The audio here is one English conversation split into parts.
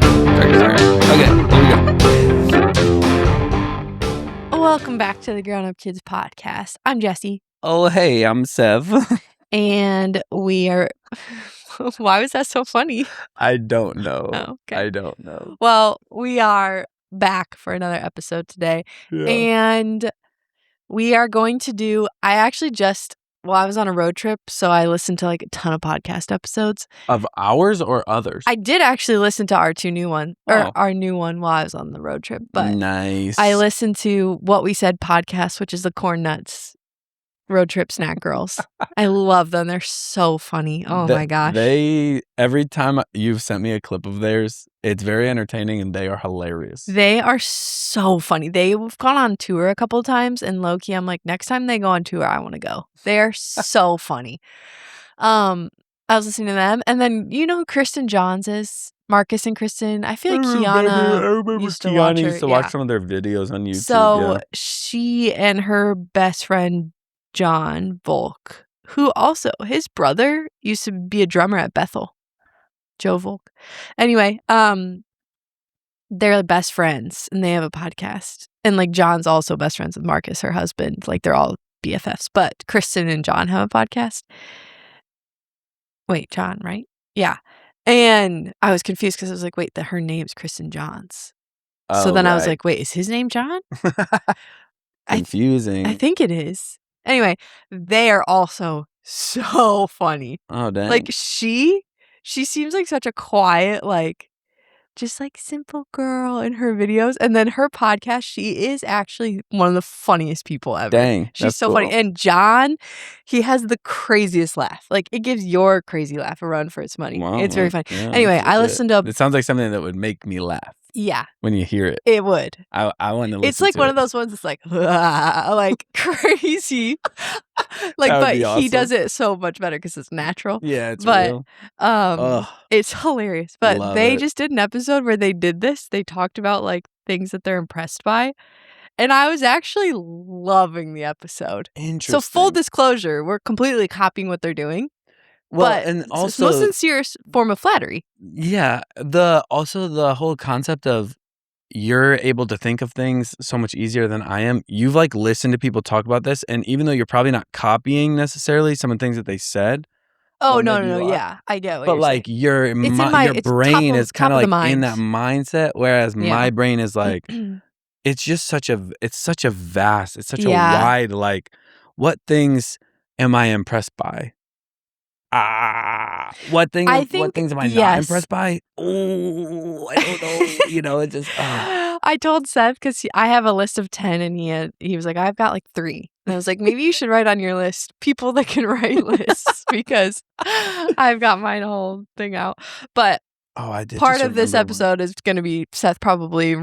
Okay, here we go. Welcome back to the Grown Up Kids podcast. I'm Jessie. Oh, hey, I'm Seth. And we are... Why was that so funny? I don't know. Oh, okay. I don't know. Well, we are back for another episode today. Yeah. And we are going to do... I was on a road trip, so I listened to like a ton of podcast episodes. Of ours or others? I did actually listen to our new one while I was on the road trip. But nice. I listened to What We Said podcast, which is the Corn Nuts Road Trip Snack Girls. I love them. They're so funny. Oh my gosh. Every time you've sent me a clip of theirs, it's very entertaining and they are hilarious. They are so funny. They've gone on tour a couple of times, and low-key, I'm like, next time they go on tour, I want to go. They are so funny. I was listening to them, and then you know who Kristen Johns is? Marcus and Kristen. I feel like Kiana used to watch her. Used to watch some of their videos on YouTube. So she and her best friend John Volk, who also, his brother used to be a drummer at Bethel, Joe Volk. Anyway, they're best friends and they have a podcast. And like John's also best friends with Marcus, her husband. Like they're all BFFs. But Kristen and John have a podcast. Wait, John, right? Yeah. And I was confused because I was like, wait, her name's Kristen Johns. So then I was like, wait, is his name John? Confusing. I think it is. Anyway, they are also so funny. Oh, dang. Like she seems like such a quiet, like just like simple girl in her videos. And then her podcast, she is actually one of the funniest people ever. Dang. She's so funny. And John, he has the craziest laugh. Like it gives your crazy laugh a run for its money. Wow, it's very funny. Yeah, anyway, I listened to... It sounds like something that would make me laugh. Yeah. When you hear it. It would. I want to listen It's like to one it. of those ones that's like, like crazy. Like, but awesome. He does it so much better because it's natural. Yeah, it's real. It's hilarious. But they just did an episode where they did this. They talked about like things that they're impressed by. And I was actually loving the episode. Interesting. So full disclosure, we're completely copying what they're doing. Well, but and also it's the most sincere form of flattery. Yeah. The whole concept of you're able to think of things so much easier than I am. You've like listened to people talk about this, and even though you're probably not copying necessarily some of the things that they said. Oh, no. Yeah, I get what you're like saying. your brain is kind of like in that mindset, whereas my brain is like, it's just such a wide, like, what things am I impressed by? What things am I not impressed by? Oh, I don't know. It just... I told Seth, because I have a list of 10, and he was like, I've got like 3. And I was like, maybe you should write on your list people that can write lists, because I've got my whole thing out. But I did. Part of this episode is going to be Seth probably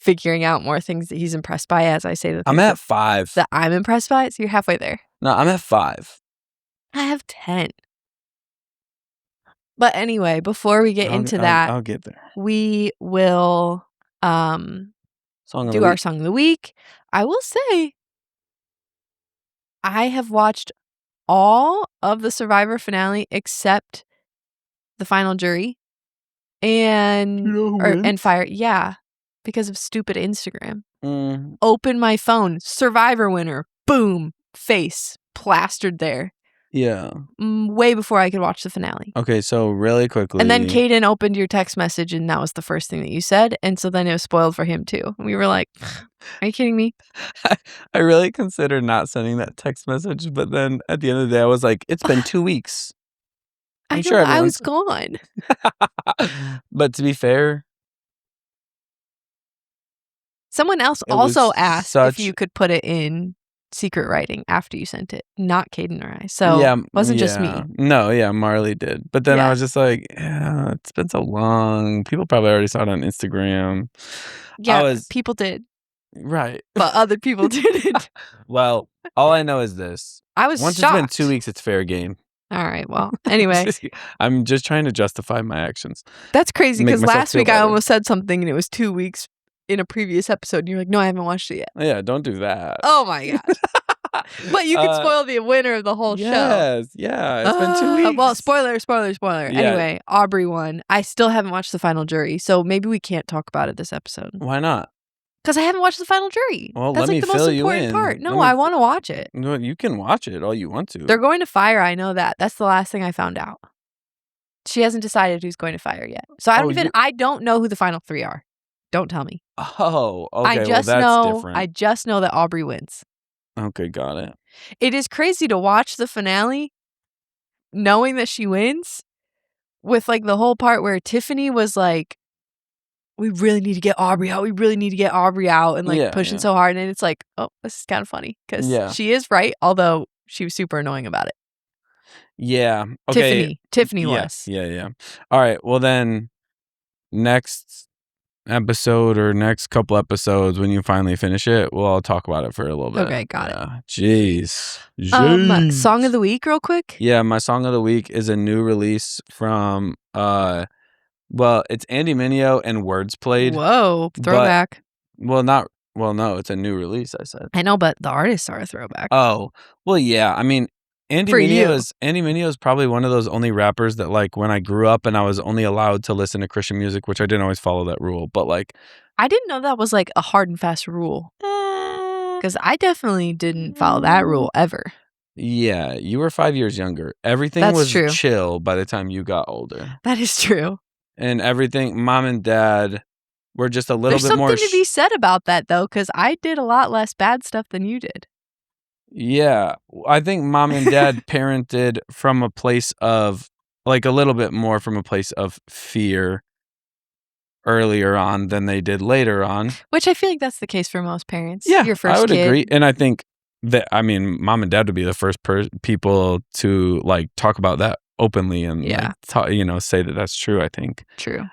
figuring out more things that he's impressed by as I say the things I'm at 5. That I'm impressed by, so you're halfway there. No, I'm at 5. I have 10. But anyway, before we get into that, I'll get there. We will do our Song of the Week. I will say, I have watched all of the Survivor finale except the final jury and Fire. Yeah, because of stupid Instagram. Open my phone, Survivor winner, boom, face plastered there. Yeah. Way before I could watch the finale. Okay, so really quickly. And then Caden opened your text message, and that was the first thing that you said. And so then it was spoiled for him, too. And we were like, are you kidding me? I really considered not sending that text message. But then at the end of the day, I was like, it's been 2 weeks. I was gone. But to be fair. Someone else also asked if you could put it in secret writing after you sent it, not Caden or I. So it wasn't just me. No, Marley did. But then I was just like, it's been so long. People probably already saw it on Instagram. Yeah, people did. Right. But other people didn't. Well, all I know is this. I was Once shocked. it's been 2 weeks, it's fair game. All right, well, anyway. I'm just trying to justify my actions. That's crazy, because last week I almost said something and it was 2 weeks in a previous episode, and you're like, no, I haven't watched it yet. Yeah, don't do that. Oh my gosh. But you could spoil the winner of the whole show. Yes, yeah. It's been 2 weeks. Well, spoiler. Yeah. Anyway, Aubrey won. I still haven't watched The Final Jury, so maybe we can't talk about it this episode. Why not? Because I haven't watched The Final Jury. Well, That's let like me the most fill you important in. part. No, I want to watch it. No, you can watch it all you want to. They're going to fire. I know that. That's the last thing I found out. She hasn't decided who's going to fire yet. So I don't know who the final 3 are. Don't tell me. Oh, okay. I just that's different. I just know that Aubrey wins. Okay, got it. It is crazy to watch the finale knowing that she wins with like the whole part where Tiffany was like, we really need to get Aubrey out. We really need to get Aubrey out and like pushing so hard. And it's like, oh, this is kind of funny because she is right. Although she was super annoying about it. Yeah. Okay. Tiffany was. Yeah. All right. Well, then next episode or next couple episodes when you finally finish it, we'll all talk about it for a little bit. Okay, got it. Jeez. Song of the week real quick? Yeah, my song of the week is a new release from it's Andy Mineo and Words Played. Whoa, throwback. No, it's a new release, I said. I know, but the artists are a throwback. Oh, well, yeah. I mean, Andy Mineo is probably one of those only rappers that like when I grew up and I was only allowed to listen to Christian music, which I didn't always follow that rule, but like I didn't know that was like a hard and fast rule. Because I definitely didn't follow that rule ever. Yeah, you were 5 years younger. Everything was chill by the time you got older. That is true. And everything, mom and dad were just a little bit more... There's something to be said about that, though, because I did a lot less bad stuff than you did. Yeah, I think mom and dad parented from a place of, like a little bit more from a place of fear earlier on than they did later on. Which I feel like that's the case for most parents. Yeah, your first I would kid. agree. And I think that, I mean, mom and dad would be the first people to like talk about that openly and like, say that that's true, I think. True.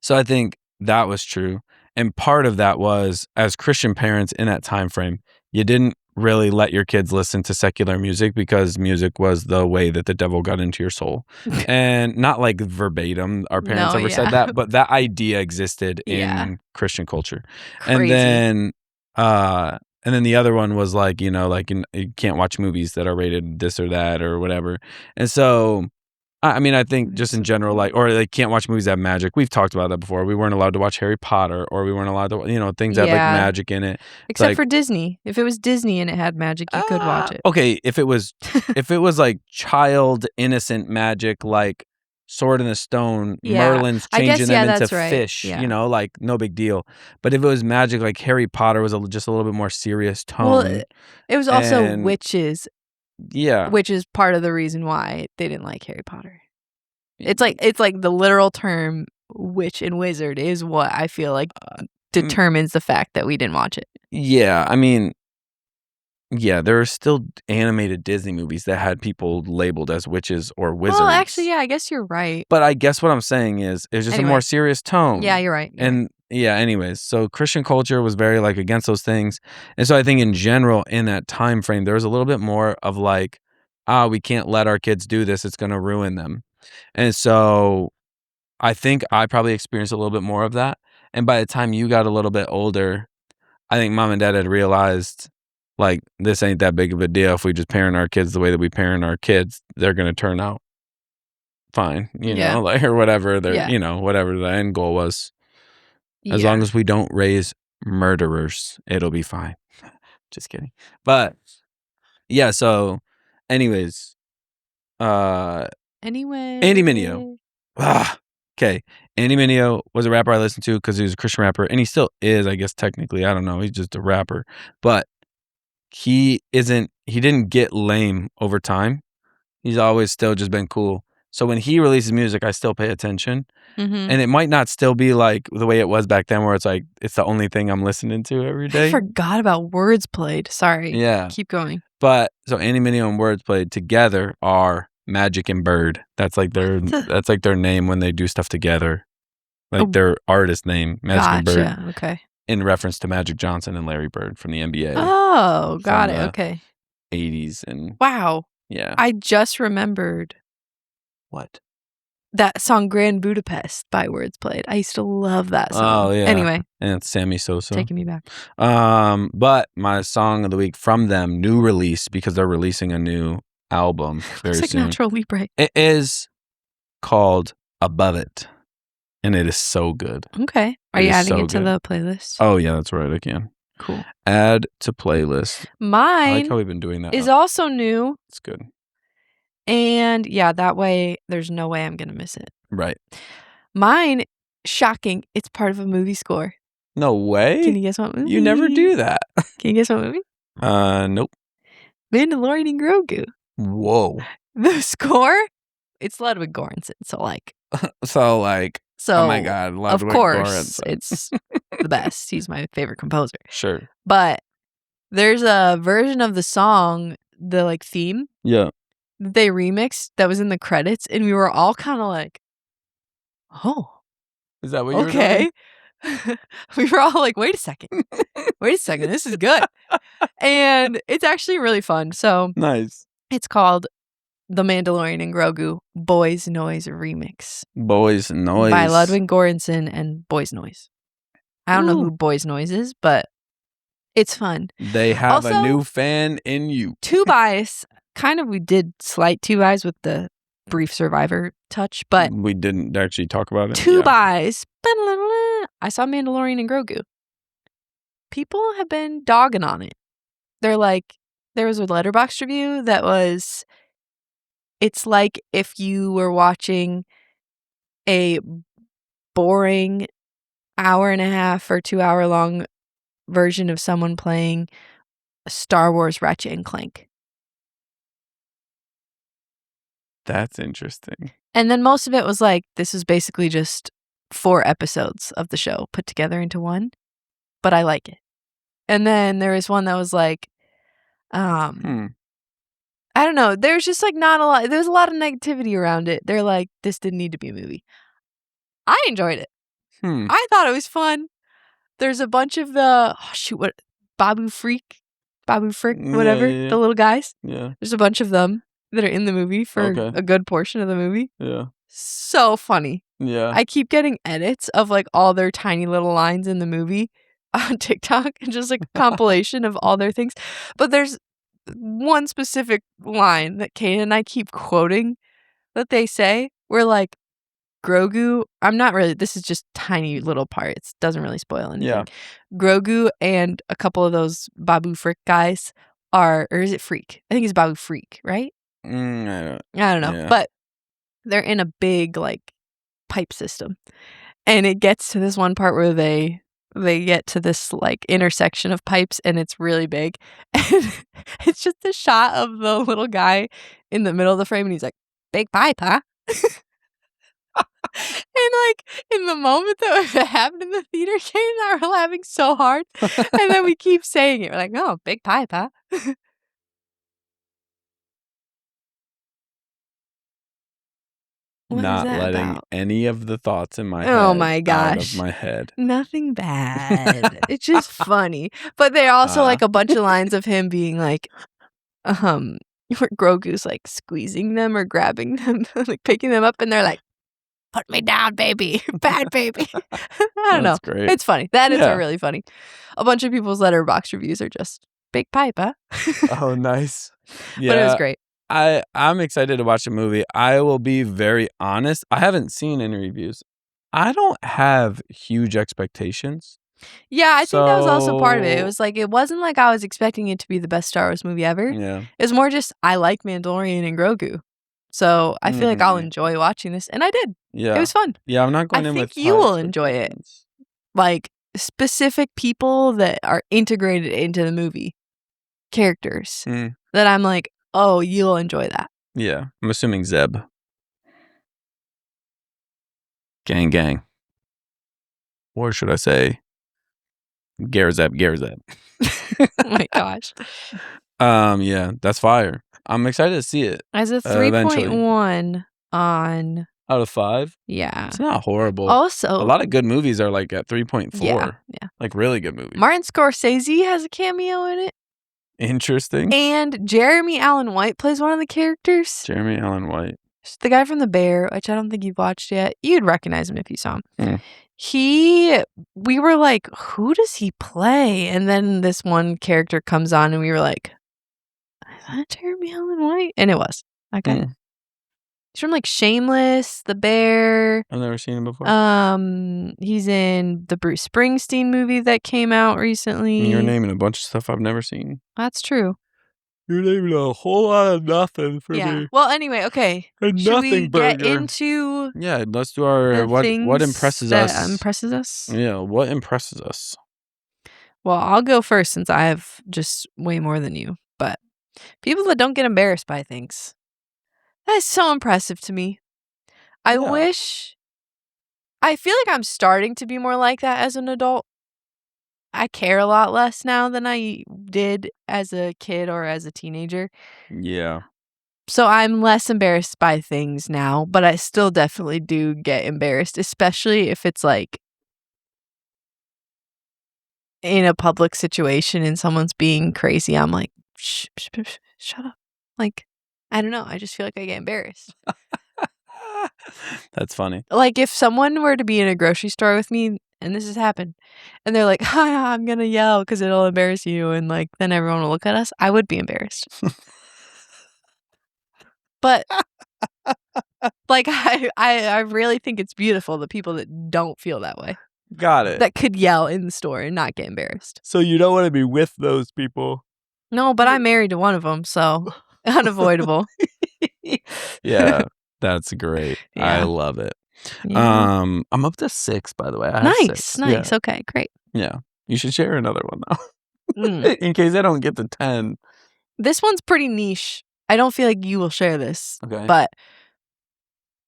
So I think that was true. And part of that was, as Christian parents in that time frame, you didn't really let your kids listen to secular music because music was the way that the devil got into your soul. And not like verbatim, our parents ever said that, but that idea existed in Christian culture. Crazy. And then the other one was like, like you can't watch movies that are rated this or that or whatever. And so I mean, I think just in general, like, or they can't watch movies that have magic. We've talked about that before. We weren't allowed to watch Harry Potter, or we weren't allowed to, things that have like magic in it. Except for Disney. If it was Disney and it had magic, you could watch it. Okay, if it was like child innocent magic, like Sword in the Stone, Merlin's changing them into fish, like no big deal. But if it was magic, like Harry Potter was just a little bit more serious tone. Well, it was also witches. Yeah. Which is part of the reason why they didn't like Harry Potter. It's like the literal term witch and wizard is what I feel like determines the fact that we didn't watch it. Yeah, I mean, there are still animated Disney movies that had people labeled as witches or wizards. Well, actually, I guess you're right. But I guess what I'm saying is it's just a more serious tone. Yeah, you're right. Anyways, so Christian culture was very like against those things. And so I think in general in that time frame there was a little bit more of like, we can't let our kids do this, it's going to ruin them. And so I think I probably experienced a little bit more of that. And by the time you got a little bit older, I think mom and dad had realized like this ain't that big of a deal. If we just parent our kids the way that we parent our kids, they're going to turn out fine, know, like or whatever whatever the end goal was. As long as we don't raise murderers, it'll be fine. Just kidding. But yeah, so anyways, Andy Mineo. Okay. Andy Mineo was a rapper I listened to because he was a Christian rapper, and he still is, I guess technically. I don't know. He's just a rapper. But he didn't get lame over time. He's always still just been cool. So when he releases music, I still pay attention. Mm-hmm. And it might not still be like the way it was back then where it's like, it's the only thing I'm listening to every day. I forgot about Words Played. Sorry. Yeah. Keep going. But so Andy Mineo and Words Played together are Magic and Bird. That's like their name when they do stuff together. Like their artist name, Magic and Bird. Gotcha. Okay. In reference to Magic Johnson and Larry Bird from the NBA. Oh, got it. Okay. 80s and wow. Yeah. I just remembered. What? that song Grand Budapest by Words Played. I used to love that song. Oh, yeah. Anyway, And it's Sammy Sosa. taking me back. But my song of the week from them, new release, because they're releasing a new album very Looks like soon. Natural Libre. It is called Above It, and it is so good. Okay. Are It you is adding so it to good. the playlist? Oh, yeah, that's right. I can. Cool. Add to playlist. I like Mine how we've been doing that. is also new. It's good. And yeah, that way there's no way I'm going to miss it. Right. Mine, shocking, it's part of a movie score. No way. Can you guess what movie? You never do that. Can you guess what movie? Nope. Mandalorian and Grogu. Whoa. The score, it's Ludwig Göransson. So like, oh my God, Ludwig of course, Göransson. it's the best. He's my favorite composer. Sure. But there's a version of the song, the like theme, Yeah. that they remixed that was in the credits, and we were all kind of like, oh, Is that what you were okay. We were all like, wait a second, this is good. And it's actually really fun. So Nice. it's called The Mandalorian and Grogu Boys Noise Remix Boys Noise. by Ludwig Göransson and Boys Noise. I don't know Ooh. who Boys Noise is, but it's fun. They have Also, a new fan in you. Two Buys, kind of, we did slight Two Buys with the brief Survivor touch, but We didn't actually talk about it. Two Buys. I saw Mandalorian and Grogu. People have been dogging on it. They're like, there was a Letterboxd review that was, it's like if you were watching a boring hour and a half or 2 hour long version of someone playing Star Wars Ratchet and Clank. That's interesting. And then most of it was like, this is basically just 4 episodes of the show put together into one, but I like it. And then there was one that was like, I don't know. There's just like not a lot. There's a lot of negativity around it. They're like, this didn't need to be a movie. I enjoyed it. I thought it was fun. There's a bunch of the, Babu Frick, whatever, yeah. the little guys. Yeah. There's a bunch of them that are in the movie for a good portion of the movie. Yeah. So funny. Yeah. I keep getting edits of like all their tiny little lines in the movie on TikTok and just like a compilation of all their things. But there's one specific line that Kane and I keep quoting that they say. We're like, Grogu, I'm not really, this is just tiny little parts. Doesn't really spoil anything. Yeah. Grogu and a couple of those Babu Frick guys or is it Freak? I think it's Babu Freak, right? I don't know. Yeah. But they're in a big like pipe system. And it gets to this one part where they get to this like intersection of pipes and it's really big. And it's just a shot of the little guy in the middle of the frame and he's like, big pipe, huh? And like in the moment that it happened in the theater, Kate and I were laughing so hard. And then we keep saying it. We're like, oh, big pipe, huh? What Not is that letting about? any of the thoughts in my head Oh my out gosh. of my head. Nothing bad. It's just funny. But they're also like a bunch of lines of him being like, where Grogu's like squeezing them or grabbing them, like picking them up, and they're like, put me down, baby. Bad baby. I don't know. Great. It's funny. That is really funny. A bunch of people's Letterboxd reviews are just big pipe, huh? Oh, nice. Yeah. But it was great. I'm excited to watch the movie. I will be very honest. I haven't seen any reviews. I don't have huge expectations. Yeah, I think that was also part of it. It was like, it wasn't like I was expecting it to be the best Star Wars movie ever. Yeah. It's more just, I like Mandalorian and Grogu. So I feel like I'll enjoy watching this. And I did. Yeah. It was fun. Yeah, I'm not going in with I think you will enjoy it. Like, specific people that are integrated into the movie. Characters. That I'm like, oh, you'll enjoy that. Yeah. I'm assuming Zeb. Gang, gang. Or should I say, Garazeb. Oh my gosh. Yeah, that's fire. I'm excited to see it. As a 3.1 on... Out of 5? Yeah. It's not horrible. Also... A lot of good movies are like at 3.4. Yeah. Like really good movies. Martin Scorsese has a cameo in it. Interesting. And Jeremy Allen White plays one of the characters. Jeremy Allen White. It's the guy from The Bear, which I don't think you've watched yet. You'd recognize him if you saw him. Mm. We were like, who does he play? And then this one character comes on and we were like, is that Jeremy Allen White? And it was. Okay. Mm. He's from like Shameless, The Bear. I've never seen him before. He's in the Bruce Springsteen movie that came out recently. You're naming a bunch of stuff I've never seen. That's true. You're naming a whole lot of nothing for me. Well, anyway, okay. Should we get into let's do our what impresses us. that impresses us? Yeah, what impresses us? Well, I'll go first since I have just way more than you. But people that don't get embarrassed by things. That is so impressive to me. I feel like I'm starting to be more like that as an adult. I care a lot less now than I did as a kid or as a teenager. Yeah. So I'm less embarrassed by things now, but I still definitely do get embarrassed, especially if it's like in a public situation and someone's being crazy. I'm like, shut up. Like, I don't know. I just feel like I get embarrassed. That's funny. Like if someone were to be in a grocery store with me, and this has happened, and they're like, I'm going to yell because it'll embarrass you. And like, then everyone will look at us. I would be embarrassed. But like, I really think it's beautiful, the people that don't feel that way. Got it. That could yell in the store and not get embarrassed. So you don't want to be with those people. No, but I'm married to one of them, so unavoidable. Yeah, that's great. Yeah. I love it. Yeah. I'm up to 6, by the way. I have 6. Nice. Okay, great. Yeah. You should share another one, though. In case I don't get to 10. This one's pretty niche. I don't feel like you will share this. Okay. But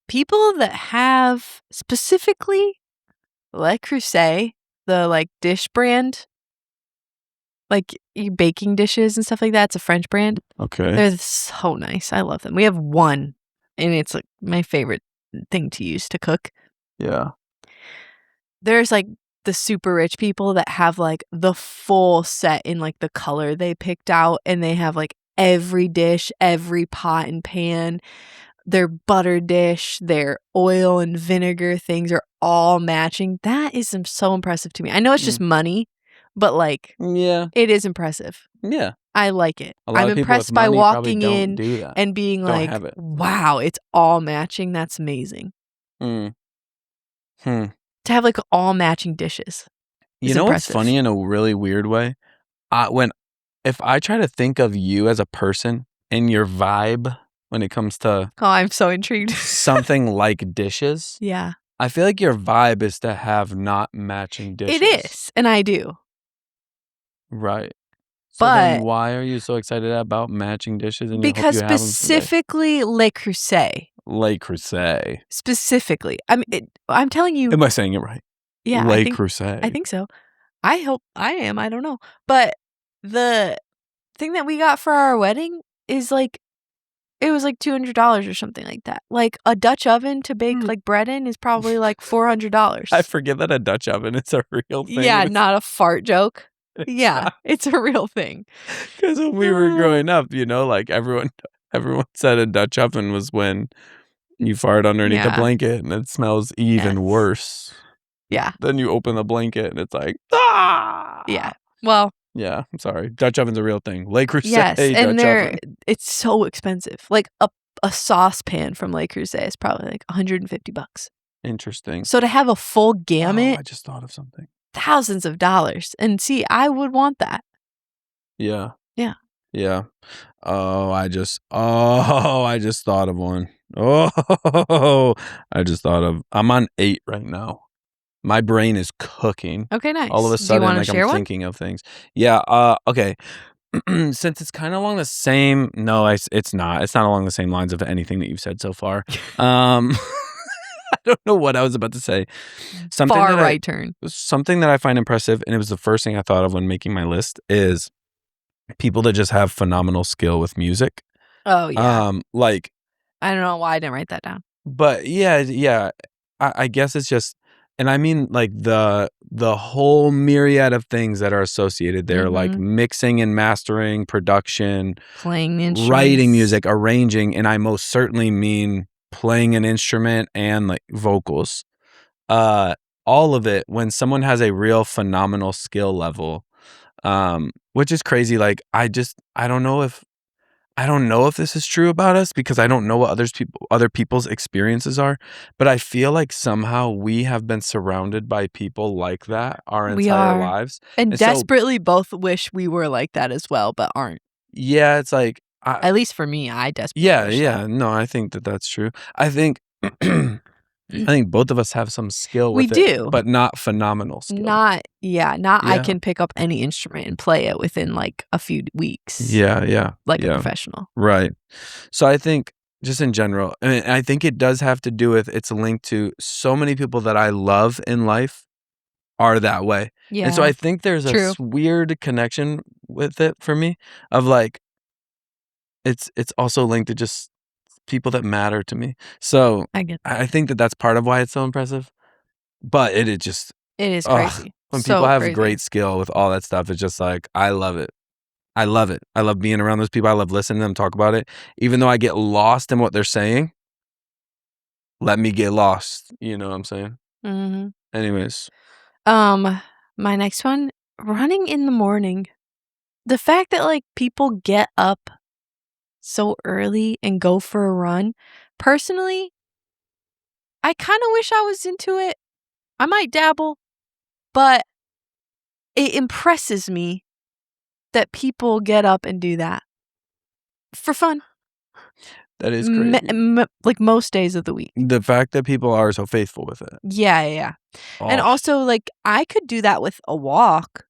people that have specifically Le Creuset, the like dish brand, like baking dishes and stuff like that. It's a French brand. Okay. They're so nice. I love them. We have one, and it's like my favorite thing to use to cook. Yeah. There's like the super rich people that have like the full set in like the color they picked out, and they have like every dish, every pot and pan, their butter dish, their oil and vinegar things are all matching. That is so impressive to me. I know it's just money, but like, yeah, it is impressive. Yeah. I like it. I'm impressed by walking in and being like, wow, it's all matching. That's amazing. To have like all matching dishes. You know what's funny in a really weird way? If I try to think of you as a person and your vibe when it comes to I'm so intrigued. something like dishes. Yeah. I feel like your vibe is to have not matching dishes. It is, and I do. Right. So then why are you so excited about matching dishes? And because specifically Le Creuset. Le Creuset. Specifically. I'm telling you. Am I saying it right? Yeah. Le Creuset. I think so. I hope I am. I don't know. But the thing that we got for our wedding is like, it was like $200 or something like that. Like a Dutch oven to bake like bread in is probably like $400. I forget that a Dutch oven is a real thing. Yeah, not a fart joke. Yeah, it's a real thing. Because when we were growing up, you know, like everyone said a Dutch oven was when you fart underneath a blanket and it smells even worse. Yeah. Then you open the blanket and it's like, ah! Yeah. Well. Yeah, I'm sorry. Dutch oven's a real thing. Le Creuset and Dutch oven. It's so expensive. Like a saucepan from Le Creuset is probably like $150. Interesting. So to have a full gamut. I just thought of something. Thousands of dollars. And see, I would want that. Yeah. Yeah. Yeah. I just thought of one. I'm on 8 right now. My brain is cooking. Okay, nice. All of a sudden, like I'm thinking of things. Yeah. Okay. Since it's kind of along the same. No, it's not. It's not along the same lines of anything that you've said so far. I don't know what I was about to say. Something turn. Something that I find impressive, and it was the first thing I thought of when making my list, is people that just have phenomenal skill with music. Oh yeah. Like I don't know why I didn't write that down. But yeah. I guess it's just, and I mean like the whole myriad of things that are associated there, like mixing and mastering, production, playing the instruments, writing music, arranging, and I most certainly mean playing an instrument and like vocals. All of it when someone has a real phenomenal skill level, which is crazy. Like I don't know if this is true about us because I don't know what other people's experiences are, but I feel like somehow we have been surrounded by people like that our We entire are. lives. And And so desperately both wish we were like that as well, but aren't. yeah, it's like At least for me, I desperately yeah, wish that. yeah. No, I think that that's true. I think I think both of us have some skill We with it, do. but not phenomenal skill. Not I Yeah. can pick up any instrument and play it within, like, a few weeks, Yeah, yeah. like a Yeah. professional. Right. So I think just in general, I mean, I think it does have to do with it's linked to so many people that I love in life are that way. And so Yeah, I think there's a true. weird connection with it for me of like it's also linked to just people that matter to me. So I get that. I think that that's part of why it's so impressive. But it just It is ugh, crazy. when people So have crazy. great skill with all that stuff, it's just like I love it. I love it. I love being around those people. I love listening to them talk about it. Even though I get lost in what they're saying, let me get lost. You know what I'm saying? Mhm. Anyways, My next one, running in the morning. The fact that, like, people get up so early and go for a run, personally, I kinda wish I was into it. I might dabble, but it impresses me that people get up and do that for fun, that is crazy. like, most days of the week. The fact that people are so faithful with it. Yeah, yeah, yeah. And Oh, also, like, I could do that with a walk,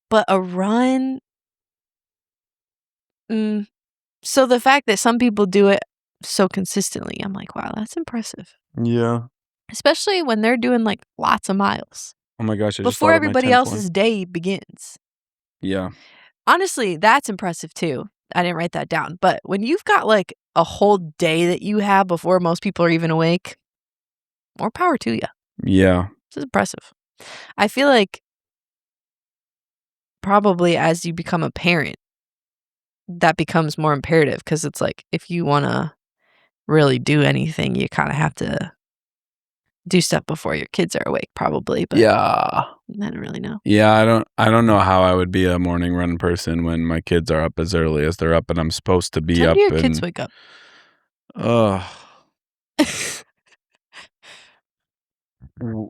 but a run, mm. So the fact that some people do it so consistently, I'm like, "Wow, that's impressive." yeah. Especially when they're doing, like, lots of miles Oh my gosh, I just before thought of my everybody 10th one. else's day begins. Yeah. Honestly, that's impressive too. I didn't write that down, but when you've got, like, a whole day that you have before most people are even awake, more power to you. Yeah. This is impressive. I feel like probably as you become a parent, that becomes more imperative because it's like if you wanna really do anything, you kinda have to do stuff before your kids are awake probably, but Yeah. I don't really know. Yeah, I don't know how I would be a morning run person when my kids are up as early as they're up and I'm supposed to What be time up do your kids and wake up? ugh.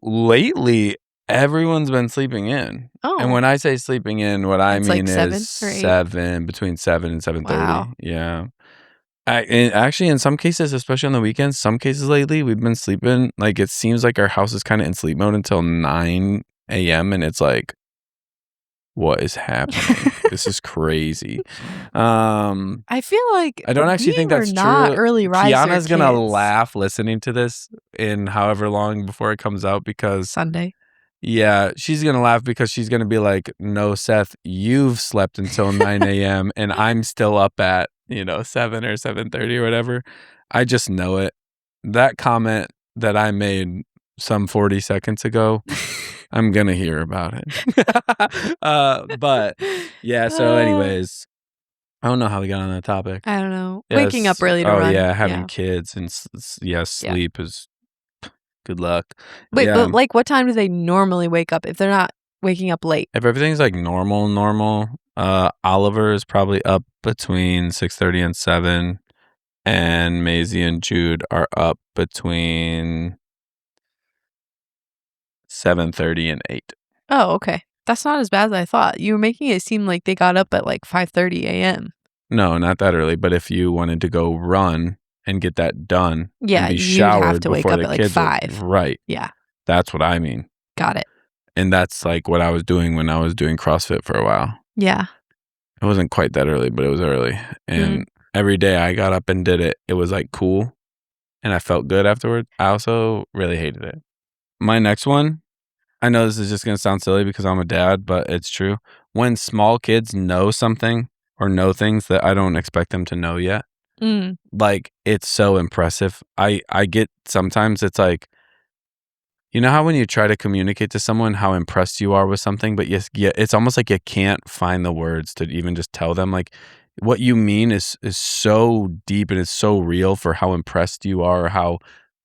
Lately, everyone's been sleeping in. And Oh, when I say sleeping in, what I that's like mean is 7 or 8? 7, between 7 and 7:30. Wow. Yeah. And actually, in some cases, especially on the weekends, some cases lately, we've been sleeping like, it seems like our house is kinda in sleep mode until 9 AM, and it's like, "What is happening? This is crazy." Um, I feel like I don't actually we think were that's not true. early riser Kiana's gonna kids. laugh listening to this in however long before it comes out because Sunday. yeah, she's gonna laugh because she's gonna be like, "No, Seth, you've slept until 9 AM and I'm still up at, 7 or 7:30 or whatever." I just know it. That comment that I made some 40 seconds ago, I'm gonna hear about it. But yeah, so Uh, anyways, I don't know how we got on that topic. I don't know. Waking up Yes. early to Oh, run. yeah, having Yeah. kids and yeah, Yeah. sleep is good luck. Wait, Yeah. but, like, what time do they normally wake up if they're not waking up late? If everything's like normal, Oliver is probably up between 6:30 and 7, and Maisie and Jude are up between 7:30 and 8. Oh, okay. That's not as bad as I thought. You were making it seem like they got up at, like, 5:30 AM. No, not that early, but if you wanted to go run and get that done and Yeah, be you'd have showered to wake before up the at, like, kids are 5. right, Yeah, that's what I mean, got it. and that's, like, what I was doing when I was doing CrossFit for a while. Yeah. It wasn't quite that early, but it was early, Mm. and every day I got up and did it, it was, like, cool, and I felt good afterward. I also really hated it. My next one, I know this is just gonna sound silly because I'm a dad, but it's true. When small kids know something or know things that I don't expect them to know yet, Mm. like, it's so impressive. I get sometimes it's like, you know how when you try to communicate to someone how impressed you are with something, but yes, yeah, it's almost like you can't find the words to even just tell them, like, what you mean is so deep and it's so real for how impressed you are or how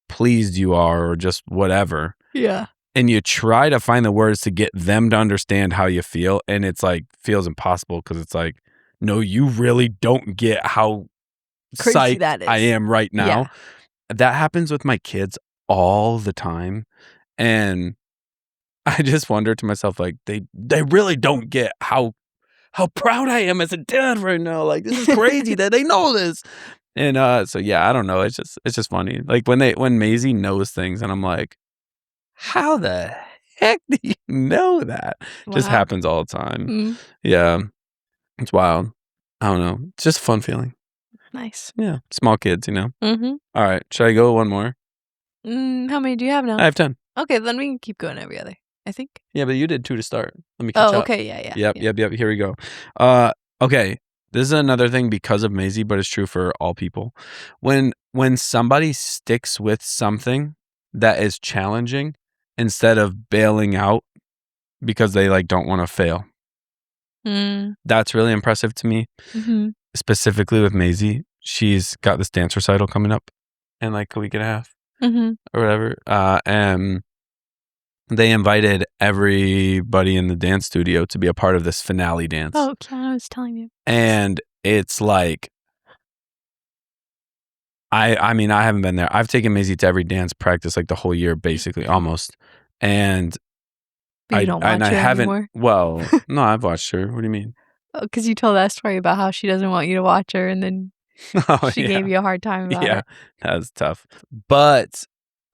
pleased you are or just whatever. Yeah. And you try to find the words to get them to understand how you feel, and it's like feels impossible because it's like, no, you really don't get how Crazy psyched that is. I am right now. Yeah. That happens with my kids all the time, and I just wonder to myself, like, they really don't get how proud I am as a dad right now. Like, this is crazy that they know this. And so yeah, I don't know. It's just funny. Like when Maisie knows things, and I'm like, how the heck do you know that? Just Wow. happens all the time. Mm, Yeah, it's wild. I don't know. It's just a fun feeling. nice. Yeah, small kids, you know. Mm-hmm. All right, should I go one more? How many do you have now? I have 10. Okay, then we can keep going every other, I think. Yeah, but you did 2 to start. Let me catch Oh, up. okay. Yeah. Yep. Here we go. Okay. This is another thing because of Maisie, but it's true for all people. When somebody sticks with something that is challenging instead of bailing out because they like don't want to fail. That's really impressive to me. Mm-hmm. Specifically with Maisie. She's got this dance recital coming up in like a week and a half Mm-hmm. or whatever. And they invited everybody in the dance studio to be a part of this finale dance. Oh, Kiana was telling you. And it's like, I mean, I haven't been there. I've taken Maisie to every dance practice like the whole year, basically, almost. And But you don't watch I her haven't. anymore? Well, no, I've watched her. What do you mean? Because you told that story about how she doesn't want you to watch her, and then Oh, she yeah. gave you a hard time about Yeah, it. that was tough. But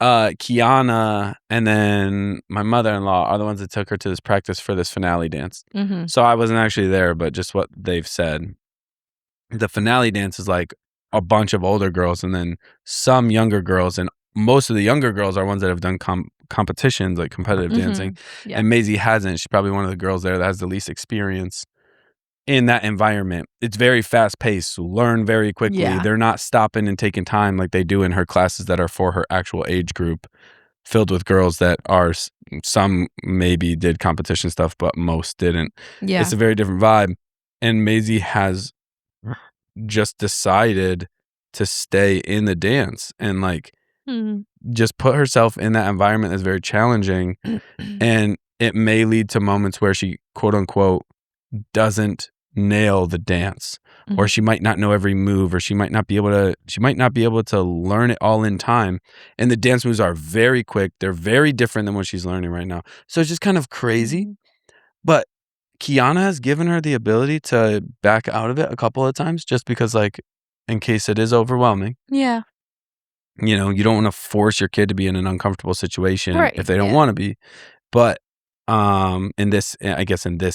Kiana and then my mother-in-law are the ones that took her to this practice for this finale dance. Mm-hmm. So I wasn't actually there, but just what they've said. The finale dance is like a bunch of older girls and then some younger girls, and most of the younger girls are ones that have done competitions like competitive dancing. Yeah. And Maisie hasn't. She's probably one of the girls there that has the least experience in that environment. It's very fast paced, learn very quickly. Yeah. They're not stopping and taking time like they do in her classes that are for her actual age group, filled with girls that are, some maybe did competition stuff, but most didn't. Yeah. It's a very different vibe. And Maisie has just decided to stay in the dance and like just put herself in that environment that's very challenging. And it may lead to moments where she, quote unquote, doesn't nail the dance, or she might not know every move, or she might not be able to learn it all in time. And the dance moves are very quick. They're very different than what she's learning right now. So it's just kind of crazy. But Kiana has given her the ability to back out of it a couple of times just because, like, in case it is overwhelming. Yeah. You know, you don't want to force your kid to be in an uncomfortable situation Right, if they don't yeah. want to be. But in this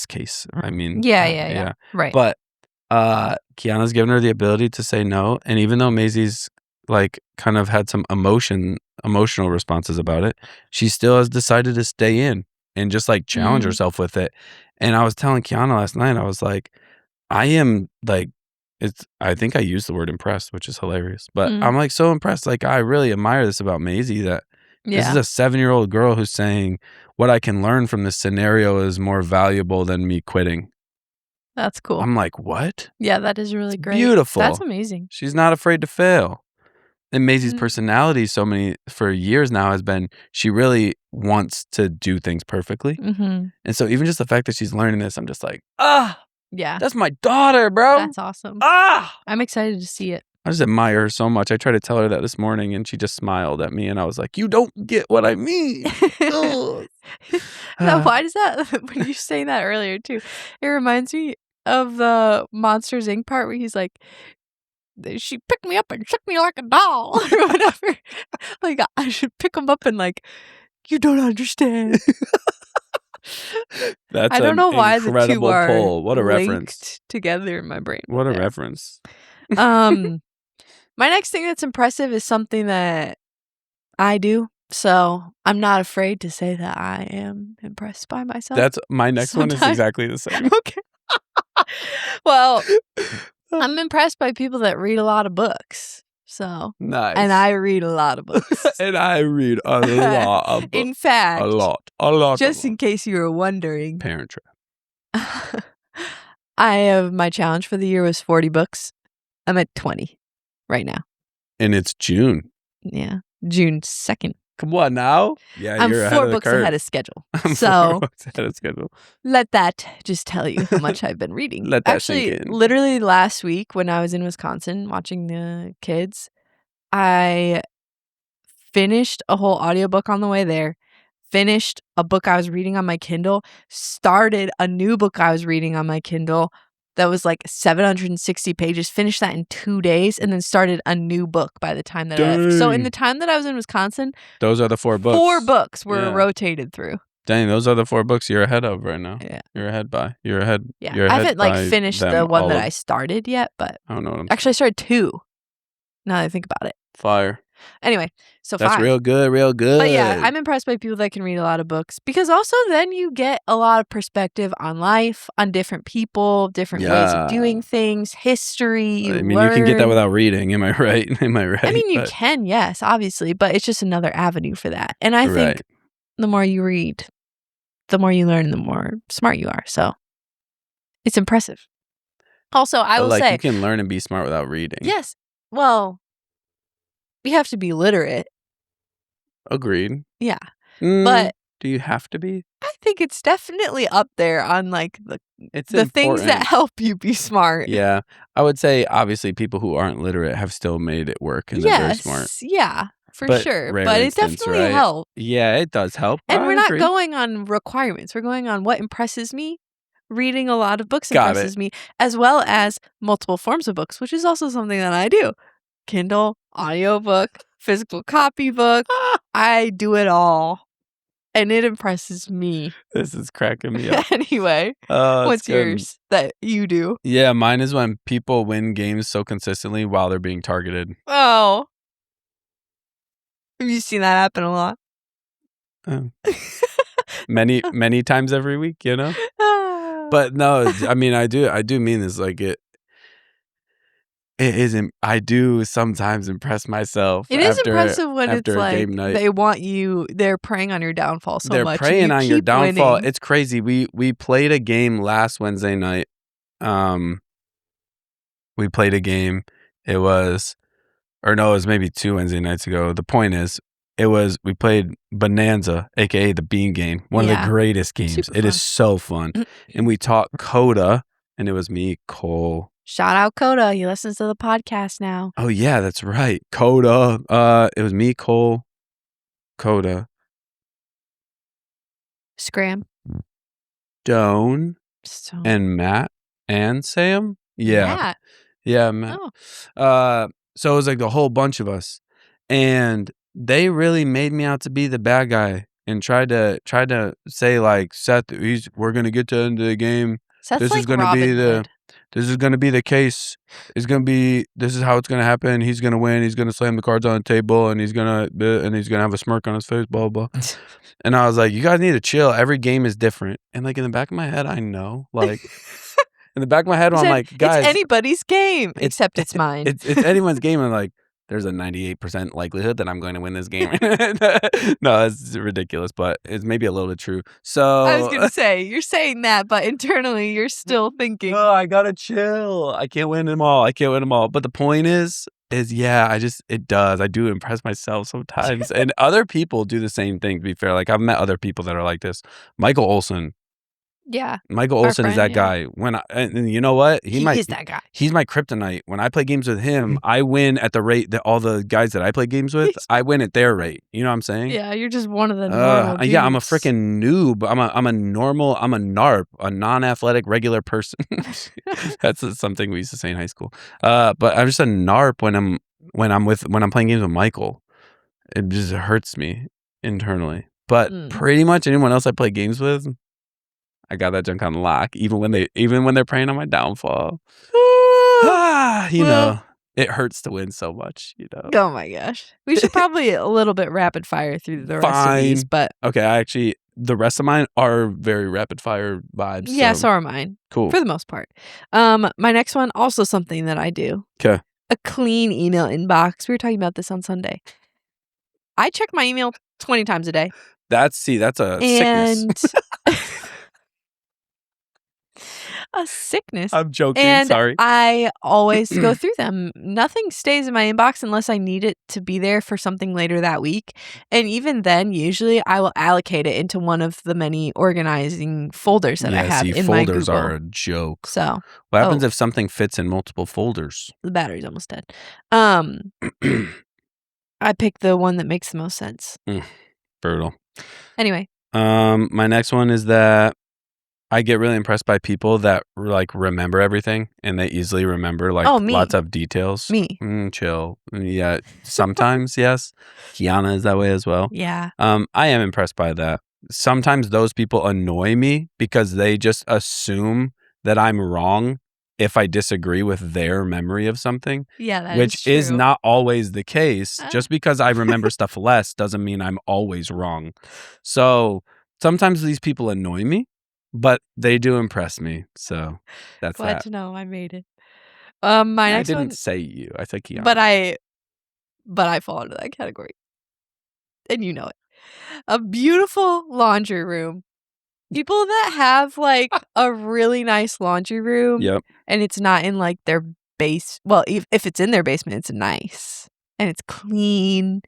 case, I mean, Yeah. Right. But Kiana's given her the ability to say no, and even though Maisie's like kind of had some emotional responses about it, she still has decided to stay in and just like challenge herself with it. And I was telling Kiana last night, I was like, I am like, I think I used the word impressed, which is hilarious, but I'm like so impressed. Like, I really admire this about Maisie, that this is a 7-year-old girl who's saying what I can learn from this scenario is more valuable than me quitting. That's cool. I'm like, what? Yeah, that is really great. Beautiful. That's amazing. She's not afraid to fail. And Maisie's personality for years now has been, she really wants to do things perfectly. And so even just the fact that she's learning this, I'm just like, Yeah. that's my daughter, bro. That's awesome. I'm excited to see it. I just admire her so much. I tried to tell her that this morning and she just smiled at me and I was like, you don't get what I mean. Now, why does that, when you were saying that earlier too, it reminds me of the Monsters Inc. part where he's like, she picked me up and shook me like a doll or whatever. Like, I should pick him up and like, you don't understand. That's I don't know why the two incredible are pull. What a reference. linked together in my brain. What a reference. My next thing that's impressive is something that I do. So I'm not afraid to say that I am impressed by myself. That's my next one is exactly the same. Okay. Well, I'm impressed by people that read a lot of books. So nice. And I read a lot of books. And I read a lot of books. In fact, a lot. Just in case you were wondering. Parent Trap. My challenge for the year was 40 books. I'm at 20 right now. And it's June. Yeah. June 2nd. Come on now. Yeah, I'm you're ahead 4 of the books curve. ahead of schedule. I'm 4 So books ahead of schedule. let that just tell you how much I've been reading. Let that Actually, sink in. literally last week when I was in Wisconsin watching the kids, I finished a whole audiobook on the way there, finished a book I was reading on my Kindle, started a new book I was reading on my Kindle that was like 760 pages, finished that in 2 days, and then started a new book by the time that I left. So in the time that I was in Wisconsin, those are the 4 books. 4 books were Yeah. rotated through. Dang, those are the 4 books you're ahead of right now. Yeah. You're ahead by. You're ahead. Yeah. You're I ahead haven't by finished them the one all that of- I started yet, but I don't know what I'm actually I started 2 now that I think about it. Fire. Anyway, so That's 5. real good, real good. But yeah, I'm impressed by people that can read a lot of books because also then you get a lot of perspective on life, on different people, different ways of doing things, history. You can get that without reading. Am I right? Am I right? I mean, you can, yes, obviously, but it's just another avenue for that. And I think the more you read, the more you learn, the more smart you are. So it's impressive. Also, I will say, you can learn and be smart without reading. Yes. Well, you have to be literate. Agreed. Yeah. But do you have to be? I think it's definitely up there on like the things that important. help you be smart. Yeah. I would say obviously people who aren't literate have still made it work and they're very smart. Yeah, for But sure. rare But instance, it definitely right? helps. Yeah, it does help. And we're not agree. going on requirements. We're going on what impresses me. Reading a lot of books Got impresses me, as well as multiple forms of books, which is also something that I do. Kindle, audiobook, physical copy book. I do it all. And it impresses me. This is cracking me up. Anyway, what's yours that you do? Yeah, mine is when people win games so consistently while they're being targeted. Oh. Have you seen that happen a lot? Many times every week, you know? But no, I mean, I do mean this. Like it isn't. I do sometimes impress myself. It is impressive when it's a like game night. they want you. They're preying on your downfall so They're much. preying on your downfall. Winning. It's crazy. We played a game last Wednesday night. We played a game. It was maybe 2 Wednesday nights ago. The point is, we played Bonanza, aka the Bean Game, one of the greatest games. It is so fun. And we taught Coda, and it was me, Cole. Shout out Coda. He listens to the podcast now. Oh yeah, that's right. Coda. It was me, Cole, Coda, Scram, Doan, and Matt and Sam. Yeah, Matt. Oh. So it was like the whole bunch of us, and they really made me out to be the bad guy and tried to say like, Seth, we're gonna get to the end of the game. Seth's This like is gonna Robin be Hood. This is gonna be the case. This is how it's gonna happen. He's gonna win. He's gonna slam the cards on the table, and he's gonna have a smirk on his face. Blah blah. And I was like, you guys need to chill. Every game is different. And like in the back of my head, I know, like in the back of my head, I'm like, guys, it's anybody's game except it's mine. It's anyone's game. I'm like, there's a 98% likelihood that I'm going to win this game. No, it's ridiculous, but it's maybe a little bit true. So I was gonna say, you're saying that, but internally you're still thinking, oh, I gotta chill. I can't win them all. But the point is yeah, I do impress myself sometimes. And other people do the same thing, to be fair. Like I've met other people that are like this. Michael Olson. Yeah. Michael Olson is that guy. And you know what? He is that guy. He's my kryptonite. When I play games with him, I win at the rate that all the guys that I play games with, I win at their rate. You know what I'm saying? Yeah, you're just one of the normal dudes. Yeah, I'm a freaking noob. I'm a NARP, a non-athletic regular person. That's something we used to say in high school. But I'm just a NARP when I'm playing games with Michael. It just hurts me internally. But pretty much anyone else I play games with, I got that junk on lock, even when they're preying on my downfall. You know, it hurts to win so much, you know. Oh my gosh. We should probably a little bit rapid fire through the rest of these, but okay, the rest of mine are very rapid fire vibes. Yeah, so are mine. Cool. For the most part. My next one, also something that I do. Okay. A clean email inbox. We were talking about this on Sunday. I check my email 20 times a day. That's a sickness. a sickness. I'm joking. And Sorry. I always go through them. Nothing stays in my inbox unless I need it to be there for something later that week. And even then, usually I will allocate it into one of the many organizing folders that I have see, in my folders Google. are a joke. So, What happens if something fits in multiple folders? the battery's almost dead. I picked the one that makes the most sense. Brutal. Anyway. My next one is that I get really impressed by people that like remember everything and they easily remember like lots of details. Me. Chill. Yeah. Sometimes, yes. Kiana is that way as well. Yeah. I am impressed by that. Sometimes those people annoy me because they just assume that I'm wrong if I disagree with their memory of something. Yeah, that which is not always the case. Just because I remember stuff less doesn't mean I'm always wrong. So sometimes these people annoy me, but they do impress me. So that's Glad that. to know I made it. My next one. I didn't say you. I said Kiana. But I fall into that category. And you know it. A beautiful laundry room. People that have like a really nice laundry room. Yep. And it's not in like their base. Well, if it's in their basement, it's nice. And it's clean.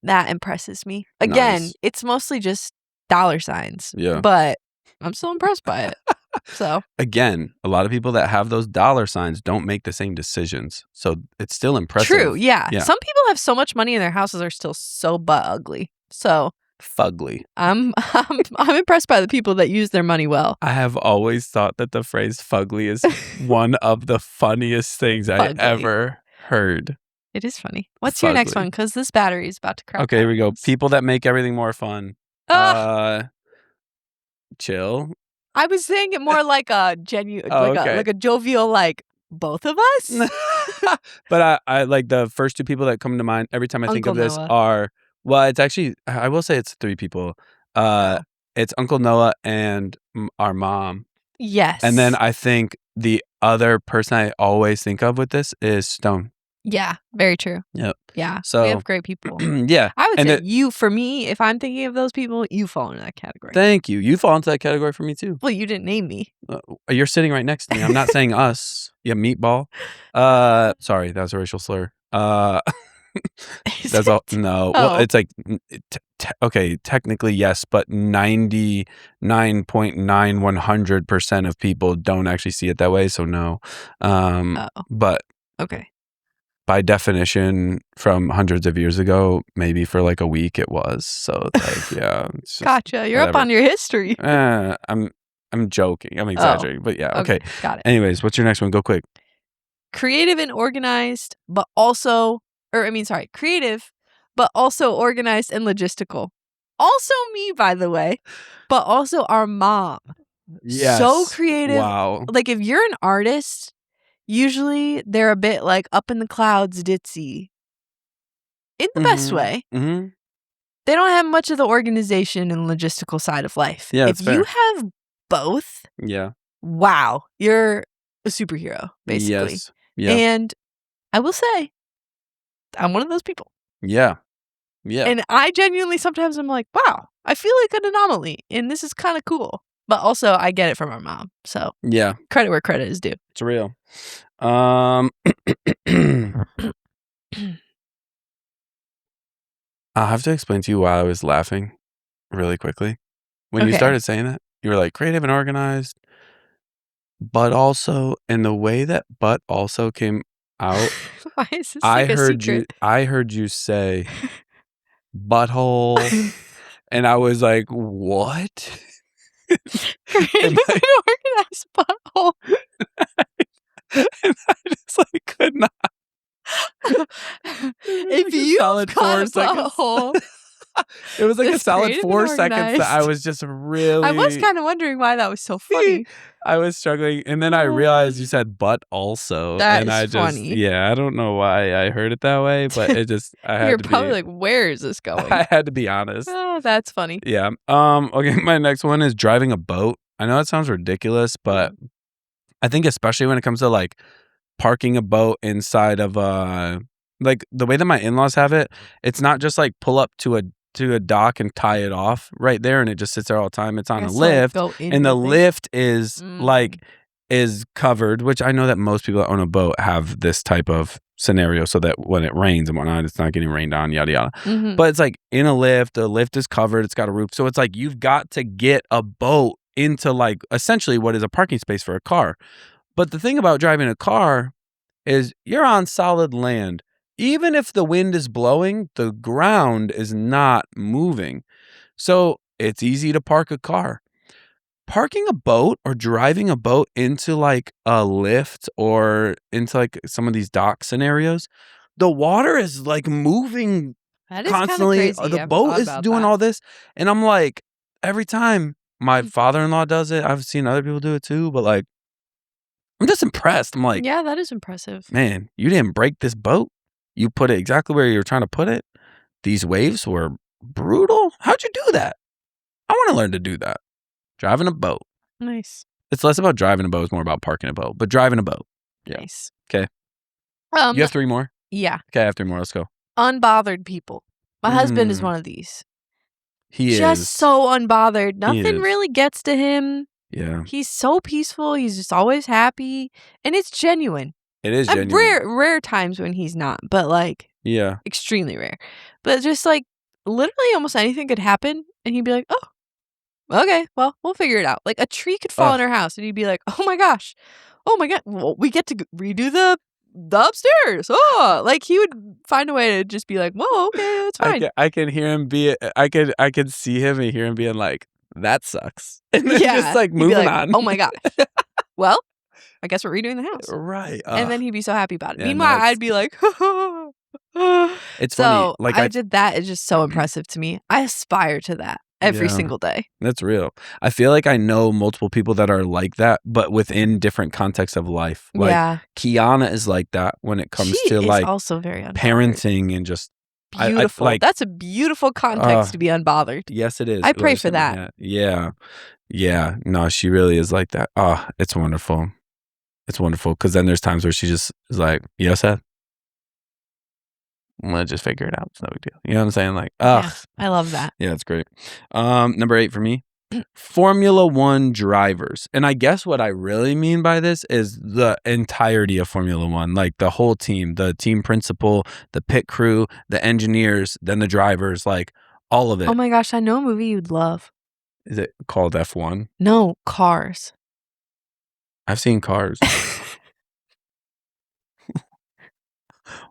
That impresses me. Again, it's mostly just dollar signs. Yeah. But I'm still impressed by it. So again, a lot of people that have those dollar signs don't make the same decisions. So it's still impressive. True, yeah. Some people have so much money and their houses are still so butt ugly. So fugly. I'm impressed by the people that use their money well. I have always thought that the phrase fugly is one of the funniest things I ever heard. It is funny. What's your next one? Because this battery is about to crack. Okay, here we go. People that make everything more fun. Chill. I was saying it more like a genuine, like a jovial, like both of us. But I like the first two people that come to mind every time I think of this are, well, it's actually, I will say it's three people. It's Uncle Noah and our mom. Yes. And then I think the other person I always think of with this is Stone. Yeah, very true. Yep. Yeah. So we have great people. Yeah. I would say you, for me, if I'm thinking of those people, you fall into that category. Thank you. You fall into that category for me too. Well, you didn't name me. You're sitting right next to me. I'm not saying us. You meatball. Sorry, that was a racial slur. That's all. No. Well, it's like, okay, technically yes, but 99.9100% of people don't actually see it that way. So no. But okay. By definition, from hundreds of years ago, maybe for like a week it was. So it's like, yeah. It's gotcha. You're up on your history. I'm joking. I'm exaggerating. But yeah, okay. Got it. Anyways, what's your next one? Go quick. Creative and organized, but also, creative, but also organized and logistical. Also me, by the way, but also our mom. Yes. So creative. Wow. Like if you're an artist, usually they're a bit like up in the clouds, ditzy. In the best way. Mm-hmm. They don't have much of the organization and logistical side of life. Yeah, if you have both, wow, you're a superhero, basically. Yes. Yeah. And I will say, I'm one of those people. Yeah. Yeah. And I genuinely sometimes I'm like, wow, I feel like an anomaly, and this is kind of cool. But also, I get it from our mom. So yeah, credit where credit is due. It's real. I'll have to explain to you why I was laughing really quickly. When you started saying that, you were like creative and organized, but also, and the way that "but also" came out, why is this like a secret? I heard you say butthole, and I was like, what? Creative and organized butthole. And I just like could not. If you got a butthole, it was like a solid 4 seconds that I was just really. I was kind of wondering why that was so funny. I was struggling, and then I realized you said "but also," and I just funny. Yeah, I don't know why I heard it that way, but it just I had You're to probably be, like, where is this going? I had to be honest. Oh, that's funny. Yeah. Okay. My next one is driving a boat. I know that sounds ridiculous, but I think especially when it comes to like parking a boat inside of like the way that my in-laws have it, it's not just like pull up to a to a dock and tie it off right there, and it just sits there all the time. It's on a guess, like, lift, go and the into things. lift is Mm. is covered, which I know that most people that own a boat have this type of scenario, so that when it rains and whatnot, it's not getting rained on, yada yada. Mhm. But it's like in a lift, the lift is covered, it's got a roof, so it's like you've got to get a boat into like essentially what is a parking space for a car. But the thing about driving a car is you're on solid land. Even if the wind is blowing, the ground is not moving. So it's easy to park a car. Parking a boat or driving a boat into like a lift or into like some of these dock scenarios, the water is like moving That is kinda constantly. crazy, The I haven't boat thought is about doing that. all this. And I'm like, every time my father-in-law does it, I've seen other people do it too, but like, I'm just impressed. I'm like, Yeah, that is impressive. man, you didn't break this boat. You put it exactly where you were trying to put it. These waves were brutal. How'd you do that? I want to learn to do that. Driving a boat. Nice. It's less about driving a boat, it's more about parking a boat. But driving a boat. Yeah. Nice. Okay. Um, You have 3 more? yeah, Okay, I have 3 more. Let's go. unbothered people. My husband is Mm, one of these. he Just is. so unbothered. He Nothing is. really gets to him. Yeah. He's so peaceful. He's just always happy, and it's genuine. It is And genuine. rare times when he's not, but like Yeah. extremely rare. But just like literally almost anything could happen, and he'd be like, "Oh, okay, well, we'll figure it out." Like a tree could fall in Ugh. our house, and he'd be like, "Oh my gosh, oh my god, well, we get to redo the upstairs." Oh, like he would find a way to just be like, "Whoa, okay, that's fine." I can hear him I could see him and hear him being like, "That sucks." And then just Yeah, like he'd be moving like, on. "Oh my gosh, well, I guess we're redoing the house." Right. And then he'd be so happy about it. Yeah, no, Meanwhile, I'd be like, it's funny. so Like I did that. It's just so impressive to me. I aspire to that every Yeah. single day. That's real. I feel like I know multiple people that are like that, but within different contexts of life. Like Yeah. Kiana is like that when it comes She to is like also very unbothered. parenting and just I Beautiful. like That's a beautiful context to be unbothered. yes it is. I What pray you're for saying, that. Yeah. Yeah. Yeah. No, she really is like that. Oh, it's wonderful. It's wonderful. Cause then there's times where she just is like, yes, Seth. Let's just figure it out. It's no big deal. You know what I'm saying? Like, Yeah, I love that. yeah, it's great. Number 8 for me, Formula One drivers. And I guess what I really mean by this is the entirety of Formula One, like the whole team, the team principal, the pit crew, the engineers, then the drivers, like all of Oh it. my gosh, I know a movie you'd love. Is it called F1? No, Cars. I've seen Cars.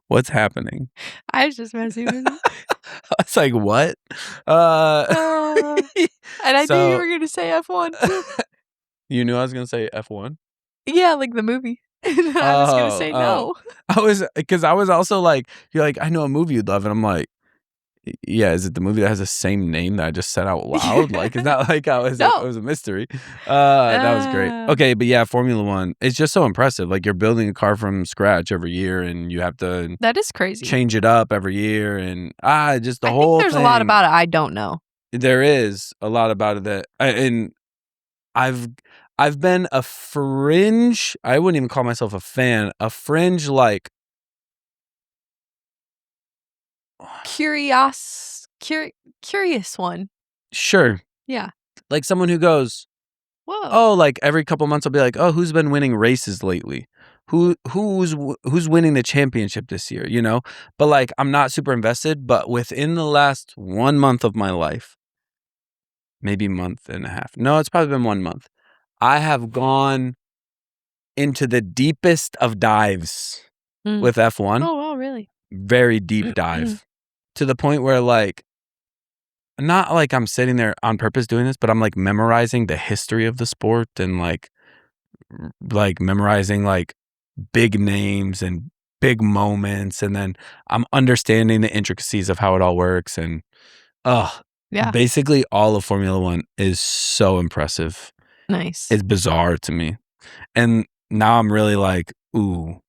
What's happening? I was just messing with you. I was like, what? And I knew you So were going to say F1 too. you knew I was gonna say F1? Yeah, like the movie. And I was going to say no. I was because I was also like, you're like, I know a movie you'd love, and I'm like, yeah, is it the movie that has the same name that I just said out loud? Like, it's not like I was it No. was a mystery. That was great. Okay, but yeah, Formula One, it's just so impressive. Like you're building a car from scratch every year, and you have to That is crazy. change it up every year, and just the I think whole there's thing. a lot about it I don't know. There is a lot about it that, and I've been a fringe. I wouldn't even call myself a fan. A fringe like Curious one. sure, Yeah. like someone who goes, Whoa. oh, like every couple months I'll be like, oh, who's been winning races lately? Who's winning the championship this year? You know, but like I'm not super invested. But within the last 1 month of my life, maybe month and a half. No, it's probably been 1 month. I have gone into the deepest of dives Mm. with F1. Oh, wow, really? Very deep dive to the point where like not like I'm sitting there on purpose doing this, but I'm like memorizing the history of the sport and like memorizing like big names and big moments, and then I'm understanding the intricacies of how it all works, and Yeah. basically all of Formula One is so impressive. Nice. It's bizarre to me. And now I'm really like, ooh,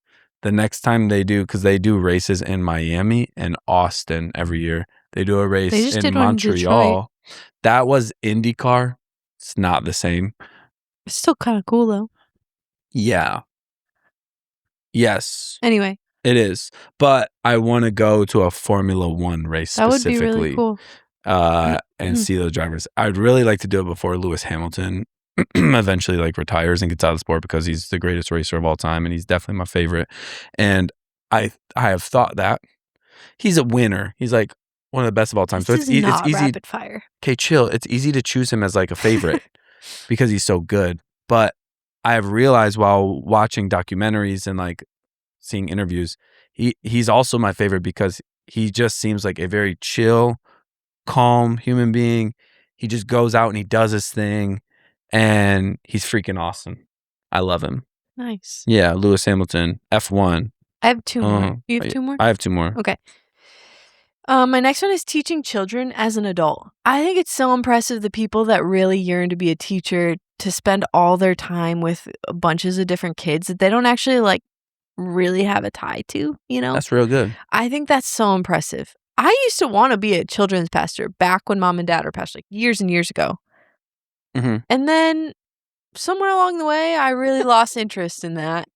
the next time they do, because they do races in Miami and Austin every year. They do a race just in did one in Detroit. Montreal. That was IndyCar. It's not the same. It's still kind of cool though. Yeah. Yes, Anyway, it is. But I want to go to a Formula One race that would be specifically. really cool. and see those drivers. I'd really like to do it before Lewis Hamilton eventually like retires and gets out of the sport, because he's the greatest racer of all time and he's definitely my favorite. And I have thought that he's a winner. He's like one of the best of all time. This So is it's not easy. rapid fire. Okay, chill. It's easy to choose him as like a favorite because he's so good. But I have realized while watching documentaries and like seeing interviews, he's also my favorite because he just seems like a very chill, calm human being. He just goes out and he does his thing, and he's freaking awesome. I love him. Nice. Yeah, Lewis Hamilton, F1. I have 2 more. You have 2 more? I have 2 more. Okay. My next one is teaching children as an adult. I think it's so impressive the people that really yearn to be a teacher, to spend all their time with bunches of different kids that they don't actually like really have a tie to, you know? That's real good. I think that's so impressive. I used to want to be a children's pastor back when mom and dad were pastors, like years and years ago. Mm-hmm. And then somewhere along the way, I really lost interest in that.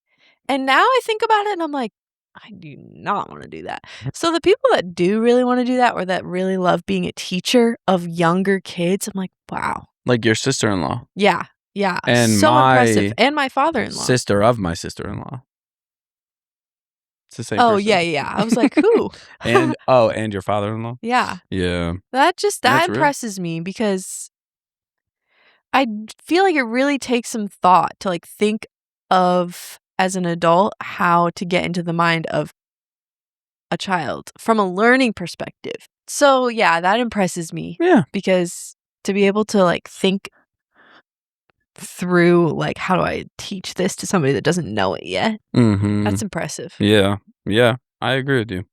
And now I think about it and I'm like, I do not want to do that. So the people that do really want to do that, or that really love being a teacher of younger kids, I'm like, wow. Like your sister-in-law. Yeah. Yeah. And so impressive. my And my father-in-law. sister of my sister-in-law. It's the same Oh, person. yeah. I was like, who? and your father-in-law? Yeah. Yeah. That That's impresses me, because I feel like it really takes some thought to like think of, as an adult, how to get into the mind of a child from a learning perspective. So yeah, that impresses me. Yeah. Because to be able to like think through like, how do I teach this to somebody that doesn't know it yet? Mm-hmm. That's impressive. Yeah. Yeah. I agree with you.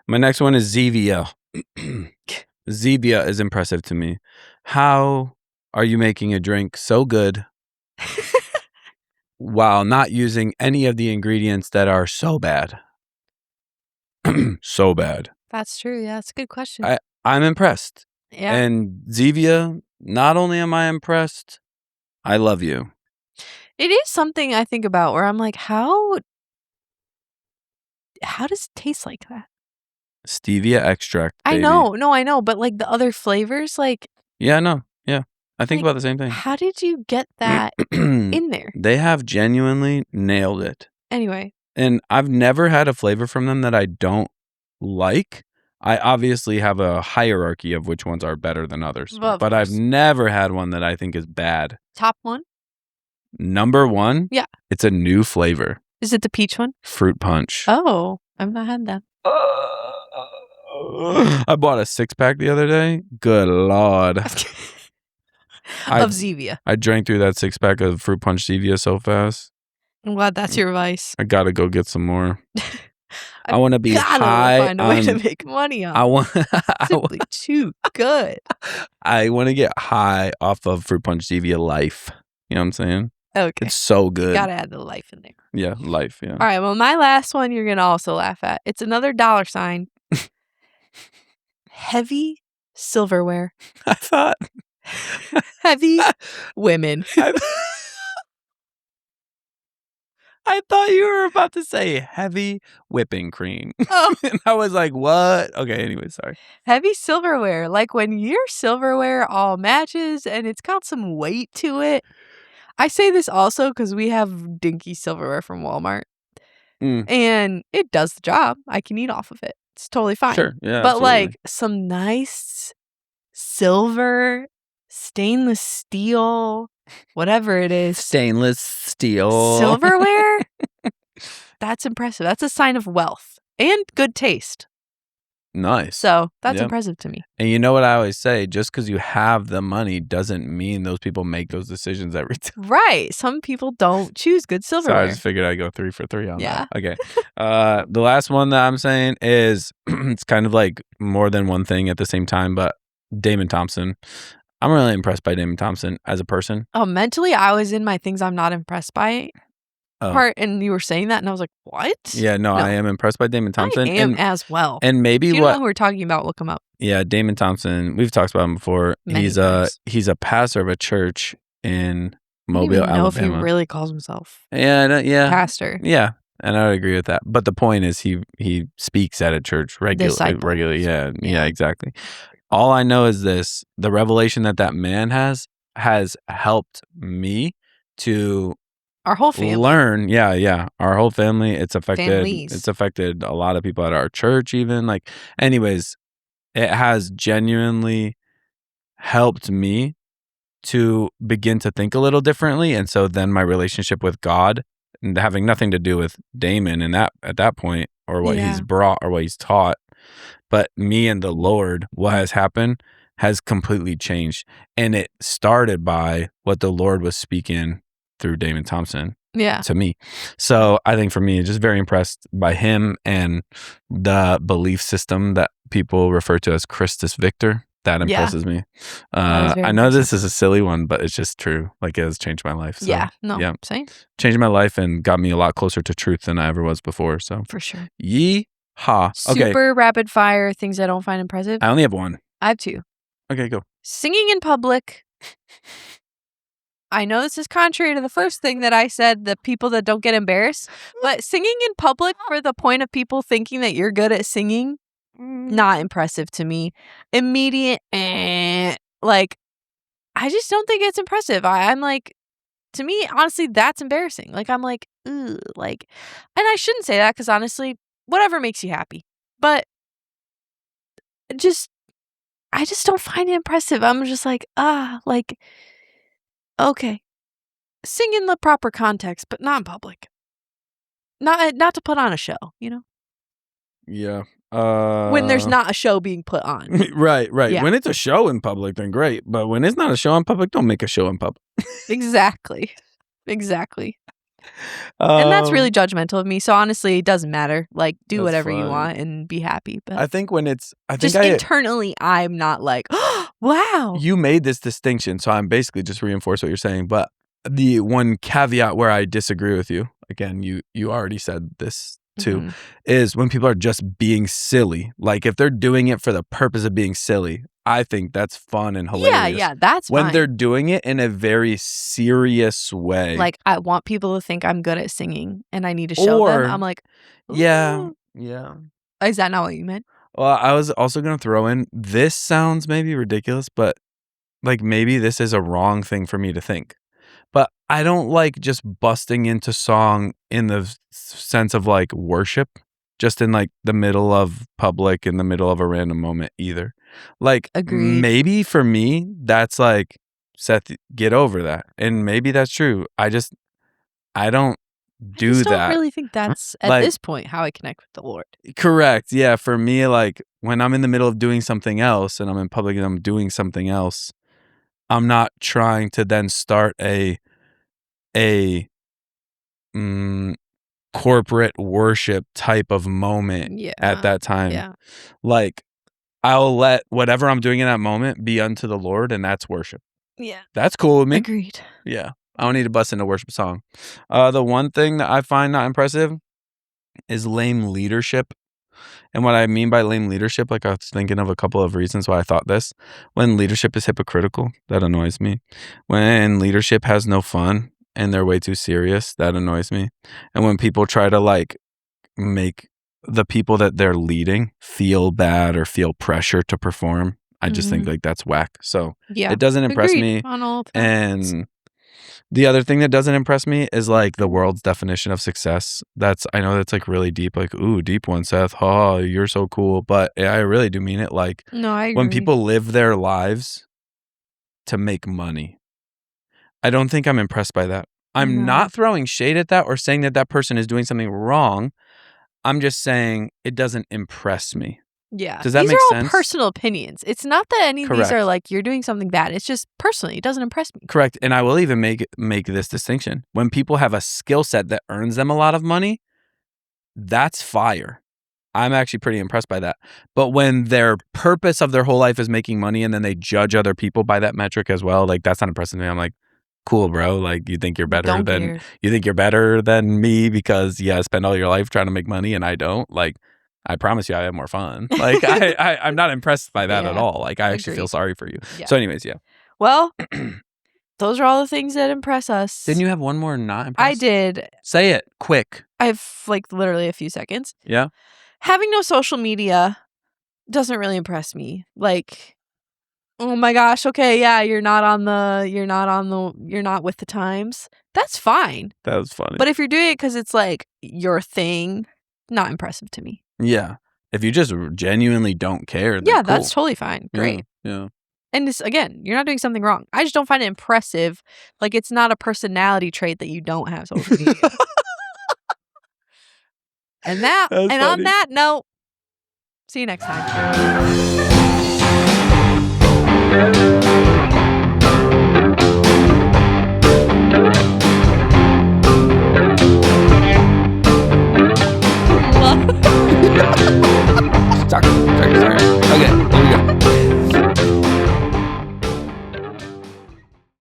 My next one is Zevia. Zevia is impressive to me. How are you making a drink so good while not using any of the ingredients that are so bad? So bad. That's true. Yeah, that's a good question. I'm impressed. Yeah. And Zevia, not only am I impressed, I love you. It is something I think about where I'm like, how does it taste like that? Stevia extract, baby. I know. No, I know. But like the other flavors, like. Yeah, no. Yeah. I think like, about the same thing. How did you get that in there? They have genuinely nailed it. Anyway. And I've never had a flavor from them that I don't like. I obviously have a hierarchy of which ones are better than others. Well, of but I've course. never had one that I think is bad. Top one? Number 1? Yeah. It's a new flavor. Is it the peach one? Fruit punch. Oh, I've not had that. I bought a 6-pack the other day. Good Lord. Of Zevia. I drank through that 6-pack of fruit punch Zevia so fast. I'm glad that's your advice. I gotta go get some more. I want to be high. Find a way to make money on. I want simply too good. I want to get high off of fruit punch Zevia Life. You know what I'm saying? Okay. It's so good. Gotta add the life in there. Yeah, life. Yeah. All right. Well, my last one you're gonna also laugh at. It's another $. Heavy silverware. I thought heavy women. I thought you were about to say heavy whipping cream. Oh. And I was like, what? Okay, anyway, sorry. Heavy silverware. Like when your silverware all matches and it's got some weight to it. I say this also because we have dinky silverware from Walmart. And it does the job. I can eat off of it. It's totally fine. Sure, yeah. But absolutely. like some nice silver, stainless steel, whatever it is. Stainless steel. Silverware? That's impressive. That's a sign of wealth and good taste. Nice. So that's impressive to me. And you know what I always say? Just because you have the money doesn't mean those people make those decisions every time. Right. Some people don't choose good silverware. So I just figured I'd go 3 for 3 on that. Yeah. Okay. The last one that I'm saying is it's kind of like more than one thing at the same time, but Damon Thompson. I'm really impressed by Damon Thompson as a person. Oh, mentally, I was in my things I'm not impressed by part, and you were saying that, and I was like, what? Yeah, no, I am impressed by Damon Thompson. I am as well. And maybe if you don't know who we're talking about, look him up. Yeah, Damon Thompson. We've talked about him before. Many times. He's a pastor of a church in Mobile, I don't even know Alabama. if he really calls himself pastor. pastor. Yeah, and I would agree with that. But the point is, he speaks at a church regularly. Disciple. Regularly, yeah, exactly. All I know is this: the revelation that man has helped me to Our whole family. learn. Yeah, our whole family. It's Families. affected a lot of people at our church, even. Like, anyways, it has genuinely helped me to begin to think a little differently. And so then my relationship with God, and having nothing to do with Damon and that at that point, or what he's brought or what he's taught, but me and the Lord, what has happened has completely changed. And it started by what the Lord was speaking through Damon Thompson to me. So I think for me, just very impressed by him and the belief system that people refer to as Christus Victor. That impresses me. I know this is a silly one, but it's just true. Like, it has changed my life. So, Same. Changed my life and got me a lot closer to truth than I ever was before. So, for sure. Yeehaw. Okay. Super rapid fire things I don't find impressive. I only have one. I have two. Okay, go. Singing in public. I know this is contrary to the first thing that I said, the people that don't get embarrassed, but singing in public for the point of people thinking that you're good at singing, not impressive to me. Immediate, like, I just don't think it's impressive. I'm like, to me, honestly, that's embarrassing. Like, I'm like, ugh, like, and I shouldn't say that because honestly, whatever makes you happy. But I just don't find it impressive. I'm just like, like, okay. Sing in the proper context, but not in public. Not to put on a show, you know? Yeah. When there's not a show being put on. Right. Yeah. When it's a show in public, then great. But when it's not a show in public, don't make a show in public. Exactly. And that's really judgmental of me. So honestly, it doesn't matter. Like, do whatever you want and be happy. But I think when it's, internally, I'm not like, oh, wow. You made this distinction, so I'm basically just reinforce what you're saying. But the one caveat where I disagree with you, again, you already said this too, is when people are just being silly. Like, if they're doing it for the purpose of being silly, I think that's fun and hilarious. Yeah, that's when fine. they're doing it in a very serious way. Like, I want people to think I'm good at singing and I need to show them. I'm like, ooh. Yeah. Is that not what you meant? Well, I was also going to throw in, this sounds maybe ridiculous, but like, maybe this is a wrong thing for me to think. But I don't like just busting into song in the sense of like worship, just in like the middle of public, in the middle of a random moment either. Like, agreed. Maybe for me, that's like, Seth, get over that. And maybe that's true. I don't do that. I don't really think that's, at this point, how I connect with the Lord. Correct. Yeah. For me, like, when I'm in the middle of doing something else and I'm in public and I'm doing something else, I'm not trying to then start a corporate worship type of moment at that time. Yeah. Like, I'll let whatever I'm doing in that moment be unto the Lord, and that's worship. Yeah. That's cool with me. Agreed. Yeah. I don't need to bust into a worship song. The one thing that I find not impressive is lame leadership. And what I mean by lame leadership, like, I was thinking of a couple of reasons why I thought this. When leadership is hypocritical, that annoys me. When leadership has no fun and they're way too serious, that annoys me. And when people try to like make the people that they're leading feel bad or feel pressure to perform, I just think like that's whack. So it doesn't impress me. On all and the other thing that doesn't impress me is like the world's definition of success. I know that's like really deep, like, ooh, deep one, Seth. Oh, you're so cool. But I really do mean it. Like, no, I agree. When people live their lives to make money, I don't think I'm impressed by that. I'm not throwing shade at that or saying that that person is doing something wrong. I'm just saying it doesn't impress me. Yeah. Does that make sense? These are all sense? personal opinions. It's not that any of these are like, you're doing something bad. It's just personally, it doesn't impress me. Correct. And I will even make this distinction. When people have a skill set that earns them a lot of money, that's fire. I'm actually pretty impressed by that. But when their purpose of their whole life is making money and then they judge other people by that metric as well, like, that's not impressive to me. I'm like, cool, bro. Like, you think you're better than me because I spend all your life trying to make money and I don't? Like, I promise you I have more fun. Like, I'm not impressed by that at all. Like, I actually feel sorry for you. Yeah. So anyways, yeah. Well, those are all the things that impress us. Didn't you have one more not impressed? I did. Say it quick. I have like literally a few seconds. Yeah. Having no social media doesn't really impress me. Like, Oh my gosh, okay, yeah, you're not with the times. That's fine. That was funny. But if you're doing it because it's, like, your thing, not impressive to me. Yeah. If you just genuinely don't care, then Yeah, cool. that's totally fine. Great. Yeah. And this again, you're not doing something wrong. I just don't find it impressive. Like, it's not a personality trait that you don't have social media. And That's on funny. that note, see you next time. Talk